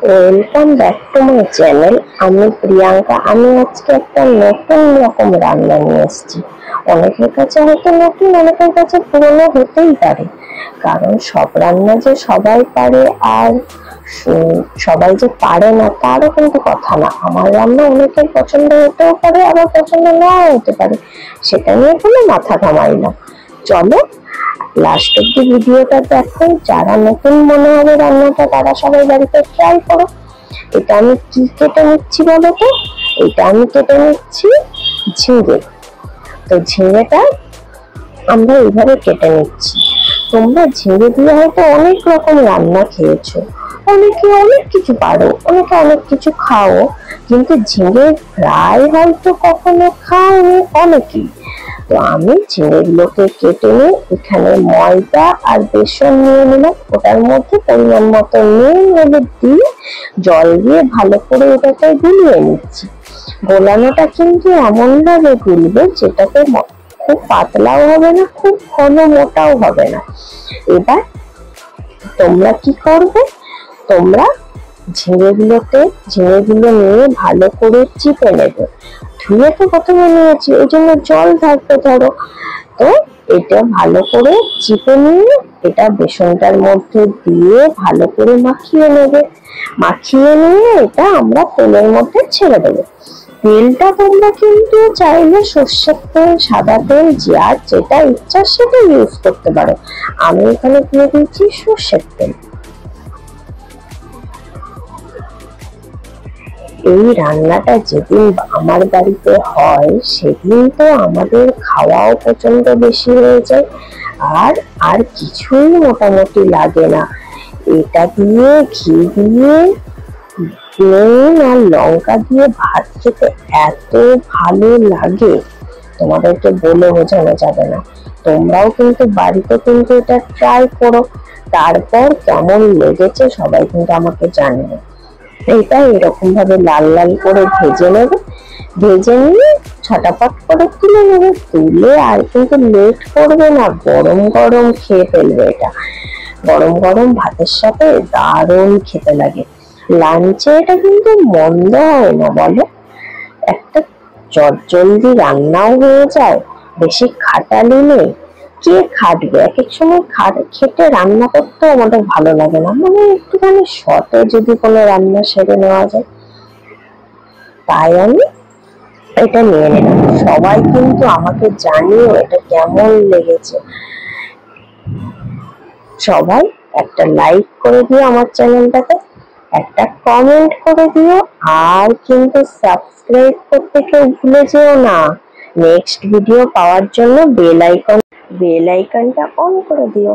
Welcome back to my channel. আমি প্রিয়াঙ্কা। আমি আজকে একটা নতুন রকম রান্না নিয়ে এসেছি। অনেকের কাছে হয়তো নতুন, অনেকের কাছে পুরনো হতেই পারে, কারণ সব রান্না যে সবাই পারে আর সবাই যে পারে না তারও কিন্তু কথা না। আমার রান্না অনেকের পছন্দ হতেও পারে, আবার পছন্দ নাও হতে পারে, সেটা নিয়ে কোনো মাথা ঘামাই না। চলো লাস্ট অব্দি ভিডিওটা দেখো। যারা নতুন মনে হবে রান্নাটা, তারা সবাই বাড়িতে ট্রাই করো। এটা আমি কি কেটে নিচ্ছি বলো তো? এটা আমি কেটে নিচ্ছি ঝিঙে। তো ঝিঙেটা আমরা এইভাবে কেটে নিচ্ছি। তোমরা ঝিঙে দিয়ে হয়তো অনেক রকম রান্না খেয়েছো, অনেকে অনেক কিছু পারো, অনেকে অনেক কিছু খাও, কিন্তু ঝিঙের ফ্রাই হয়তো কখনো খাওনি অনেকেই। তো আমি ঝিঙেগুলোকে কেটে নিয়ে এখানে ময়দা আর বেসন নিয়ে নিলাম, ওটার মধ্যে পরিমাণ মতো নুন হলুদ দিয়ে জল দিয়ে ভালো করে এটাকে গুলিয়ে নিচ্ছি। গোলানোটা কিন্তু এমন ভাবে গুলবে যেটাতে খুব পাতলাও হবে না, খুব ঘন মোটাও হবে না। এবার তোমরা কি করবে, তোমরা ঝিঙেগুলো নিয়ে ভালো করে চিপে নেবে। ধুয়ে তো প্রথমে নিয়েছি, ওই জন্য জল থাকবে ধরো। তো এটা ভালো করে চিপে নিয়ে এটা বেসনটার মধ্যে দিয়ে ভালো করে মাখিয়ে নেবে। মাখিয়ে নিয়ে এটা আমরা তেলের মধ্যে ছেড়ে দেবো। তেলটা তোমরা কিন্তু চাইলে সর্ষের তেল, সাদা তেল, যার যেটা ইচ্ছা সেটা ইউজ করতে পারো। আমি এখানে দিয়ে দিচ্ছি সর্ষের তেল। এই রান্নাটা যেদিন আমার বাড়িতে হয় সেদিন তো আমাদের খাওয়াও প্রচন্ড বেশি হয়ে যায়, আর আর কিছুই মোটামুটি লাগে না। এটা দিয়ে ঘি দিয়ে নুন আর লঙ্কা দিয়ে ভাত খেতে এত ভালো লাগে, তোমাদেরকে বলে বোঝানো যাবে না। তোমরাও কিন্তু বাড়িতে কিন্তু এটা ট্রাই করো, তারপর কেমন লেগেছে সবাই কিন্তু আমাকে জানিও। এটা এরকম ভাবে লাল লাল করে ভেজে নেবে। ভেজে নিয়ে ছটাপট করে তুলে নেবে। তুলে আর কিন্তু লেট করবে না, গরম গরম খেয়ে ফেলবে। এটা গরম গরম ভাতের সাথে দারুণ খেতে লাগে। লাঞ্চে এটা কিন্তু মন্দ হয় না বলো। একটা চটজলদি রান্নাও হয়ে যায়, বেশি খাটালি নেই। কে খাটবে? এক এক সময় খেটে রান্না করতেও আমাদের ভালো লাগে না, মানে একটুখানি শর্টে যদি কোনো রান্না সেরে নেওয়া যায়। তাই আমি এটা নিয়ে নিলাম। সবাই কিন্তু আমাকে জানিও এটা কেমন লেগেছে। সবাই একটা লাইক করে দিও আমার চ্যানেলটাতে, একটা কমেন্ট করে দিও, আর কিন্তু সাবস্ক্রাইব করতে কেউ ভুলে যেও না। নেক্সট ভিডিও পাওয়ার জন্য বেল আইকনটা অন করে দিও।